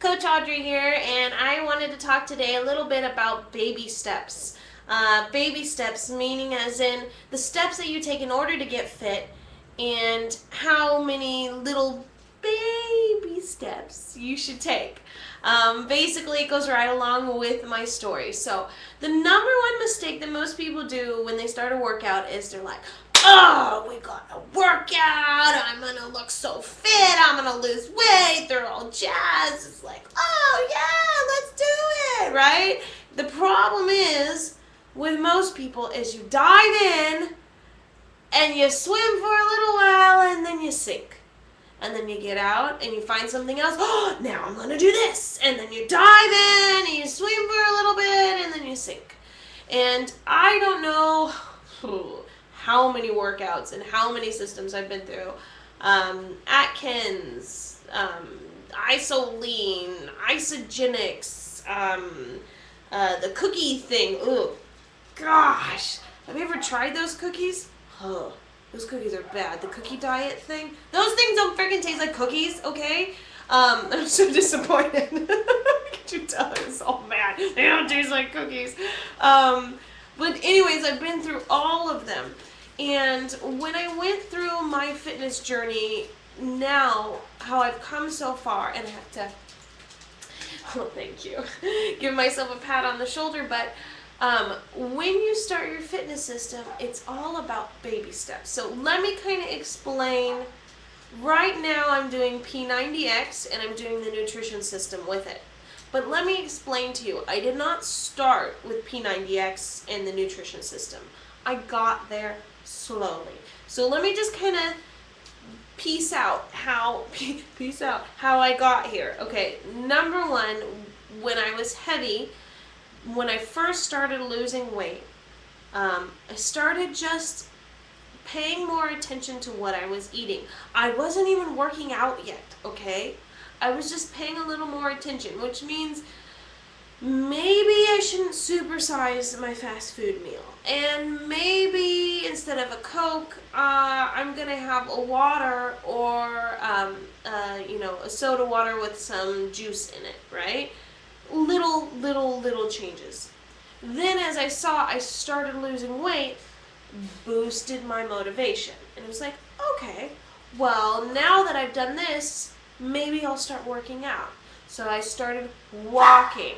Coach Audrey here, and I wanted to talk today a little bit about baby steps. Baby steps meaning as in the steps that you take in order to get fit and how many little baby steps you should take. Basically, it goes right along with my story. So the number one mistake that most people do when they start a workout is they're like, oh, we got a workout, I'm gonna look so fit, I'm gonna lose weight, they're all jazzed. It's like, oh yeah, let's do it, right? The problem is, with most people, is you dive in, and you swim for a little while, and then you sink. And then you get out, and you find something else, oh, now I'm gonna do this. And then you dive in, and you swim for a little bit, and then you sink. And I don't know how many workouts and how many systems I've been through. Atkins, isolean, isogenics, the cookie thing. Ooh, gosh. Have you ever tried those cookies? Oh, those cookies are bad. The cookie diet thing. Those things don't freaking taste like cookies, okay? I'm so disappointed. Could you tell I was all mad? They don't taste like cookies. But anyways, I've been through all of them. And when I went through my fitness journey, now, how I've come so far, and I have to, oh, thank you, give myself a pat on the shoulder, but when you start your fitness system, it's all about baby steps. So let me kind of explain. Right now I'm doing P90X, and I'm doing the nutrition system with it. But let me explain to you, I did not start with P90X and the nutrition system. I got there slowly. So let me just kind of piece out how I got here. Okay, number one, when I was heavy, when I first started losing weight, I started just paying more attention to what I was eating. I wasn't even working out yet, okay? I was just paying a little more attention, which means maybe I shouldn't supersize my fast food meal. And maybe instead of a Coke, I'm going to have a water or, a soda water with some juice in it, right? Little changes. Then as I saw I started losing weight, boosted my motivation. And it was like, okay, well, now that I've done this, maybe I'll start working out. So I started walking.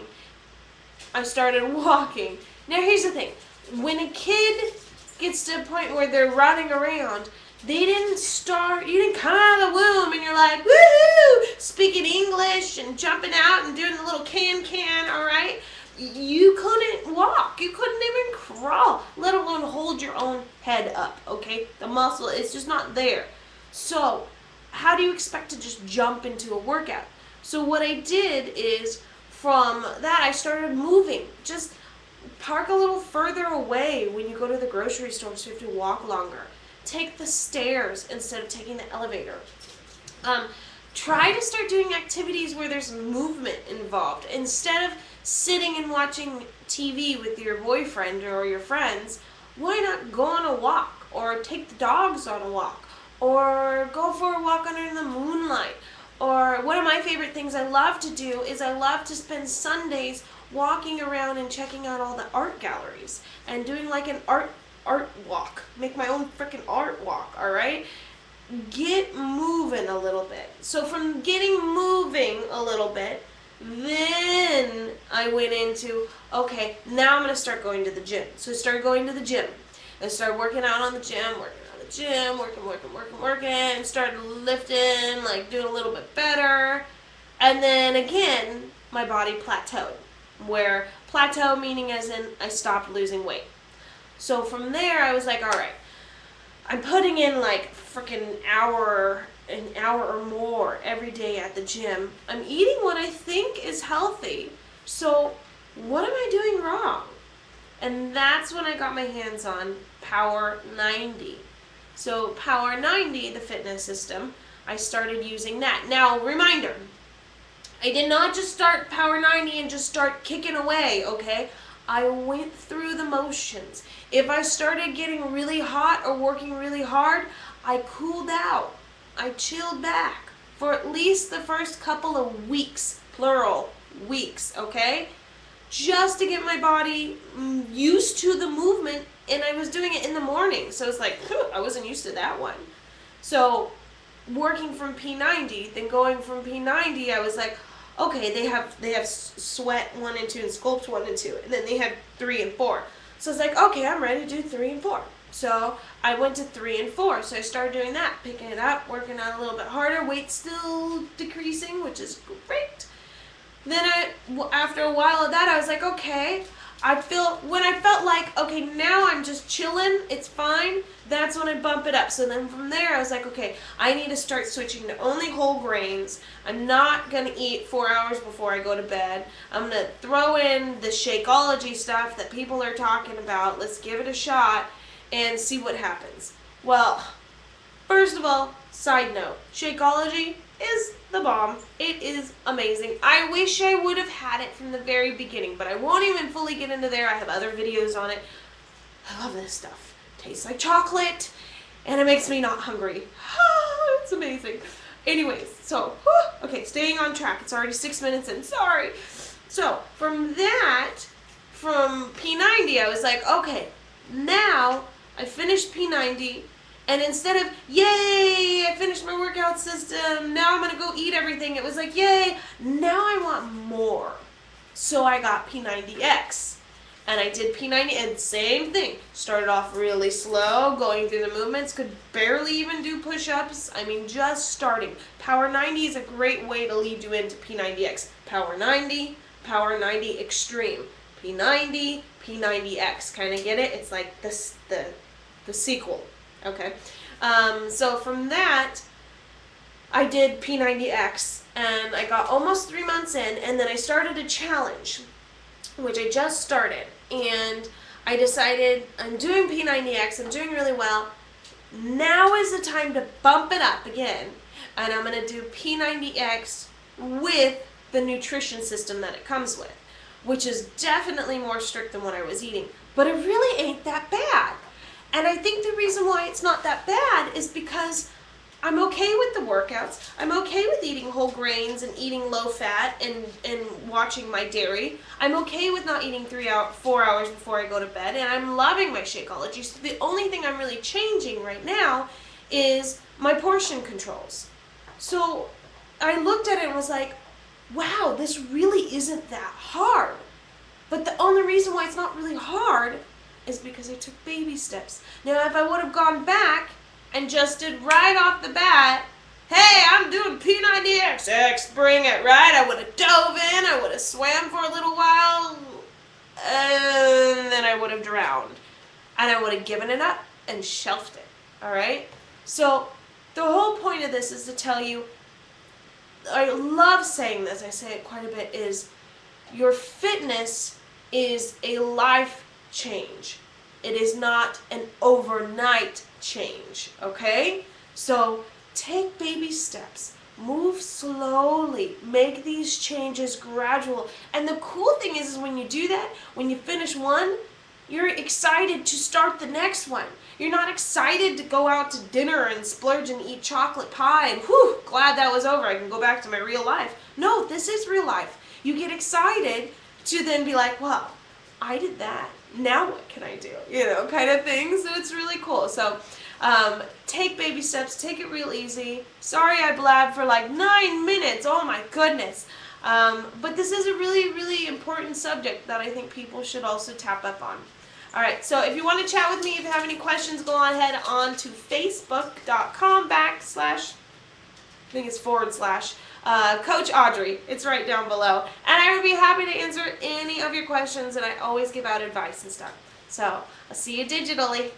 Now here's the thing. When a kid gets to a point where they're running around, you didn't come out of the womb and you're like, woohoo, speaking English and jumping out and doing the little can, all right? You couldn't walk. You couldn't even crawl, let alone hold your own head up, okay? The muscle is just not there. So how do you expect to just jump into a workout? So what I did is, from that, I started moving. Just park a little further away when you go to the grocery store so you have to walk longer. Take the stairs instead of taking the elevator. Try to start doing activities where there's movement involved. Instead of sitting and watching TV with your boyfriend or your friends, why not go on a walk or take the dogs on a walk or go for a walk under the moonlight? Or one of my favorite things I love to do is I love to spend Sundays walking around and checking out all the art galleries and doing like an art walk. Make my own freaking art walk, all right? Get moving a little bit. So from getting moving a little bit, then I went into, okay, now I'm going to start going to the gym. So I started going to the gym. I started working out on the gym, working, and started lifting, like doing a little bit better. And then again, my body plateaued. Where plateau meaning as in I stopped losing weight. So from there I was like, all right, I'm putting in like freaking an hour or more every day at the gym. I'm eating what I think is healthy. So what am I doing wrong? And that's when I got my hands on Power 90. So Power 90, the fitness system, I started using that. Now, reminder, I did not just start Power 90 and just start kicking away, okay? I went through the motions. If I started getting really hot or working really hard, I cooled out. I chilled back for at least the first couple of weeks, plural, weeks, okay? Just to get my body used to the movement, and I was doing it in the morning, so it's like, I wasn't used to that one. So working from P90, then going from P90, I was like, okay, they have sweat 1 and 2 and sculpt 1 and 2, and then they have 3 and 4. So it's like, okay, I'm ready to do 3 and 4. So I went to 3 and 4. So I started doing that, picking it up, working out a little bit harder, weight still decreasing, which is great. Then after a while of that, I was like, okay, when I felt like, okay, now I'm just chilling, it's fine, that's when I bump it up. So then from there, I was like, okay, I need to start switching to only whole grains. I'm not going to eat 4 hours before I go to bed. I'm going to throw in the Shakeology stuff that people are talking about. Let's give it a shot and see what happens. Well, first of all, side note, Shakeology is the bomb. It is amazing. I wish I would have had it from the very beginning, but I won't even fully get into there. I have other videos on it. I love this stuff. Tastes like chocolate, and it makes me not hungry. It's amazing. Anyways, so, okay, staying on track. It's already 6 minutes in. Sorry. So, from P90, I was like, okay, now I finished P90, and instead of, yay, I finished my workout system, now I'm going to go eat everything, it was like, yay, now I want more. So I got P90X, and I did P90, and same thing. Started off really slow, going through the movements, could barely even do push-ups. I mean, just starting. Power 90 is a great way to lead you into P90X. Power 90, Power 90 Extreme. P90, P90X. Kind of get it? It's like this, the sequel. Okay, so from that, I did P90X, and I got almost 3 months in, and then I started a challenge, which I just started, and I decided I'm doing P90X, I'm doing really well, now is the time to bump it up again, and I'm going to do P90X with the nutrition system that it comes with, which is definitely more strict than what I was eating, but it really ain't that bad. And I think the reason why it's not that bad is because I'm okay with the workouts. I'm okay with eating whole grains and eating low fat and watching my dairy. I'm okay with not eating 4 hours before I go to bed, and I'm loving my Shakeology. So the only thing I'm really changing right now is my portion controls. So I looked at it and was like, wow, this really isn't that hard. But the only reason why it's not really hard is because I took baby steps. Now, if I would have gone back and just did right off the bat, hey, I'm doing P90X, bring it, right? I would have dove in, I would have swam for a little while, and then I would have drowned. And I would have given it up and shelved it, all right? So the whole point of this is to tell you, I love saying this, I say it quite a bit, is your fitness is a life change. It is not an overnight change, okay? So take baby steps, move slowly, make these changes gradual. And the cool thing is when you do that, when you finish one, you're excited to start the next one. You're not excited to go out to dinner and splurge and eat chocolate pie and whew, glad that was over, I can go back to my real life. No, this is real life. You get excited to then be like, well, I did that. Now what can I do? You know, kind of thing. So it's really cool. So take baby steps. Take it real easy. Sorry I blabbed for like 9 minutes. Oh my goodness. But this is a really, really important subject that I think people should also tap up on. Alright, so if you want to chat with me, if you have any questions, go on ahead on to facebook.com/ I think it's / Coach Audrey. It's right down below. And I would be happy to answer any of your questions, and I always give out advice and stuff. So, I'll see you digitally.